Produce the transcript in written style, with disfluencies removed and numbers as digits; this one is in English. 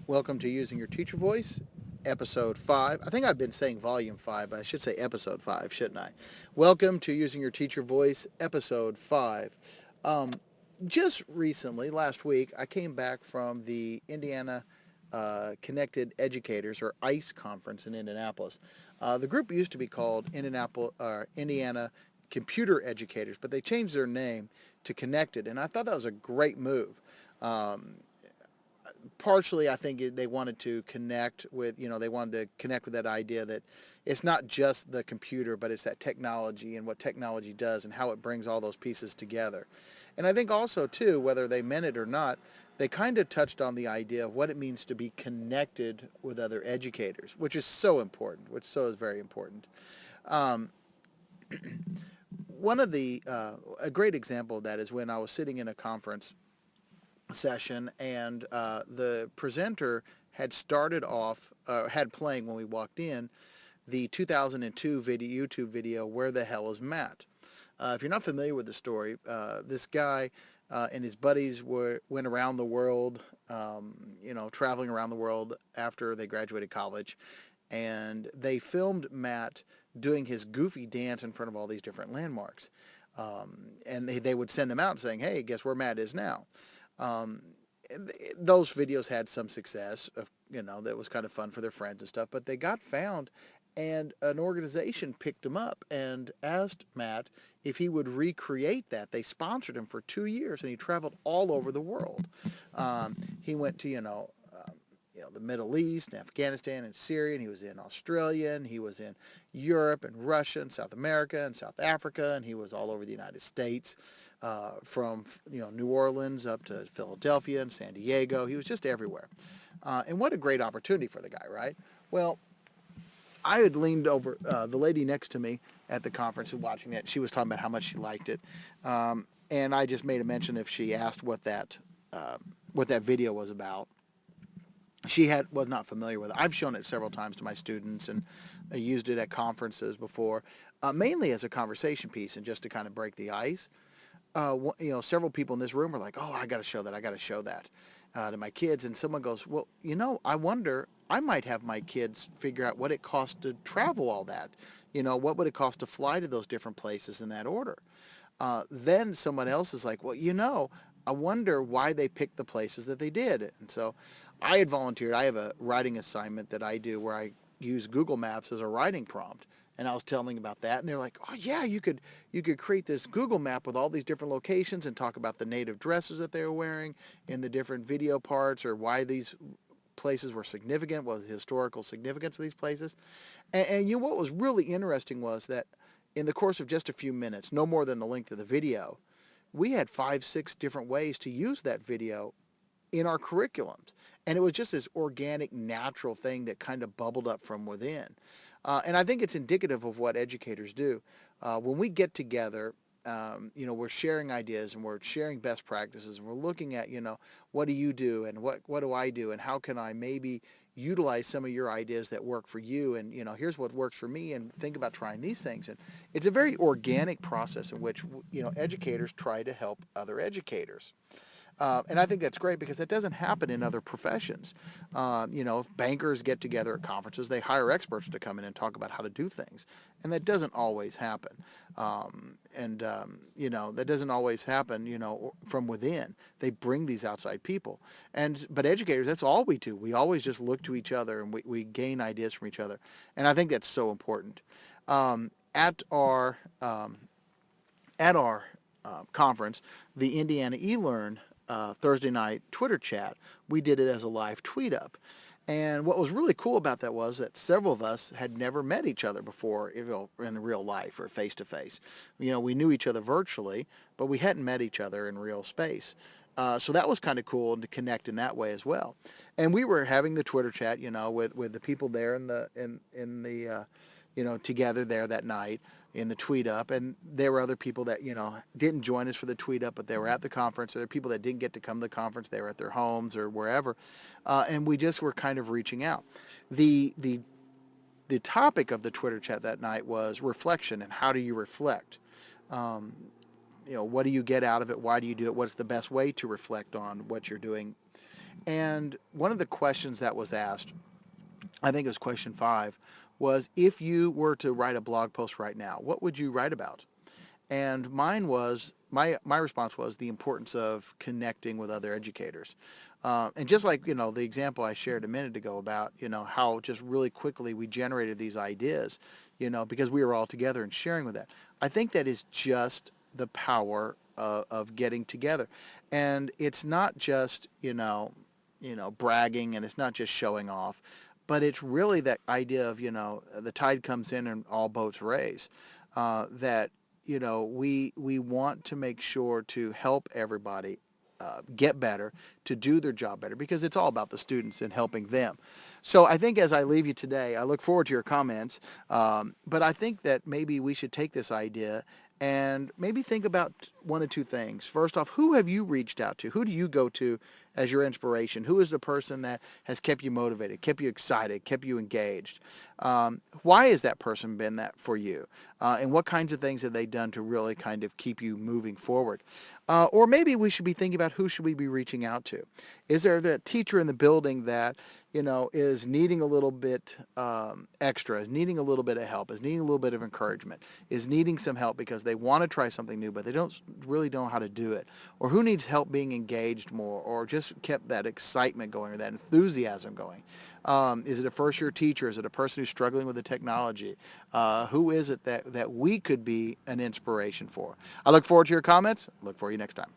Welcome to Using Your Teacher Voice, Episode 5. I think I've been saying Volume 5, but I should say Episode 5, shouldn't I? Welcome to Using Your Teacher Voice, Episode 5. Um, just recently, last week, I came back from the Indiana Connected Educators, or ICE conference in Indianapolis. The group used to be called Indiana Computer Educators, but they changed their name to Connected, and I thought that was a great move. Um, Partially, I think they wanted to connect with, they wanted to connect with that idea that it's not just the computer, but it's that technology and what technology does and how it brings all those pieces together. And I think also, too, whether they meant it or not, they kind of touched on the idea of what it means to be connected with other educators, which is so important, which so is very important. Um, a great example of that is when I was sitting in a conference session, and the presenter had playing when we walked in the 2002 YouTube video, Where the Hell is Matt? If you're not familiar with the story, this guy and his buddies went around the world, traveling around the world after they graduated college, and they filmed Matt doing his goofy dance in front of all these different landmarks. And they would send him out saying, hey, guess where Matt is now? Um, those videos had some success, that was kind of fun for their friends and stuff, but they got found, and an organization picked him up and asked Matt if he would recreate that. They sponsored him for 2 years, and he traveled all over the world. He went to, the Middle East and Afghanistan and Syria, and he was in Australia, and he was in Europe and Russia and South America and South Africa, and he was all over the United States, from New Orleans up to Philadelphia and San Diego. He was just everywhere. And what a great opportunity for the guy, right? Well, I had leaned over, the lady next to me at the conference who was watching that. She was talking about how much she liked it, and I just made a mention if she asked what that video was about. She was not familiar with it. I've shown it several times to my students, and I used it at conferences before, mainly as a conversation piece and just to kind of break the ice. Several people in this room were like, "Oh, I got to show that. I got to show that to my kids." And someone goes, "Well, I wonder. I might have my kids figure out what it costs to travel all that. What would it cost to fly to those different places in that order?" Then someone else is like, "Well, I wonder why they picked the places that they did." And so I had volunteered. I have a writing assignment that I do where I use Google Maps as a writing prompt. And I was telling about that, and they're like, "Oh yeah, you could create this Google map with all these different locations and talk about the native dresses that they were wearing in the different video parts, or why these places were significant, what was the historical significance of these places." And what was really interesting was that in the course of just a few minutes, no more than the length of the video, we had 5, 6 different ways to use that video in our curriculums. And it was just this organic, natural thing that kind of bubbled up from within. And I think it's indicative of what educators do. When we get together, we're sharing ideas and we're sharing best practices, and we're looking at, what do you do and what do I do, and how can I maybe utilize some of your ideas that work for you, and here's what works for me, and think about trying these things. And it's a very organic process in which educators try to help other educators. And I think that's great because that doesn't happen in other professions. If bankers get together at conferences, they hire experts to come in and talk about how to do things. And that doesn't always happen. That doesn't always happen, from within. They bring these outside people. But educators, that's all we do. We always just look to each other, and we gain ideas from each other. And I think that's so important. At our conference, the Indiana eLearn Thursday night Twitter chat, we did it as a live tweet up. And what was really cool about that was that several of us had never met each other before, in real life or face to face. We knew each other virtually, but we hadn't met each other in real space. So that was kind of cool, and to connect in that way as well. And we were having the Twitter chat, with the people there together there that night in the tweet up. And there were other people that, didn't join us for the tweet up, but they were at the conference. There were people that didn't get to come to the conference. They were at their homes or wherever. And we just were kind of reaching out. The topic of the Twitter chat that night was reflection, and how do you reflect? What do you get out of it? Why do you do it? What's the best way to reflect on what you're doing? And one of the questions that was asked, I think it was question 5, was if you were to write a blog post right now, what would you write about? And mine was, my response was the importance of connecting with other educators. And just like, the example I shared a minute ago about, how just really quickly we generated these ideas, because we were all together and sharing with that. I think that is just the power of getting together. And it's not just, bragging, and it's not just showing off, but it's really that idea of, the tide comes in and all boats raise. That we want to make sure to help everybody get better, to do their job better, because it's all about the students and helping them. So I think as I leave you today, I look forward to your comments, but I think that maybe we should take this idea and maybe think about one or two things. First off, who have you reached out to? Who do you go to as your inspiration? Who is the person that has kept you motivated, kept you excited, kept you engaged? Why has that person been that for you? And what kinds of things have they done to really kind of keep you moving forward? Or maybe we should be thinking about who should we be reaching out to? Is there that teacher in the building that, is needing a little bit extra, is needing a little bit of help, is needing a little bit of encouragement, is needing some help because they want to try something new, but they don't really know how to do it? Or who needs help being engaged more, or just kept that excitement going or that enthusiasm going? Is it a first-year teacher? Is it a person who's struggling with the technology? Who is it that we could be an inspiration for? I look forward to your comments. Look for you next time.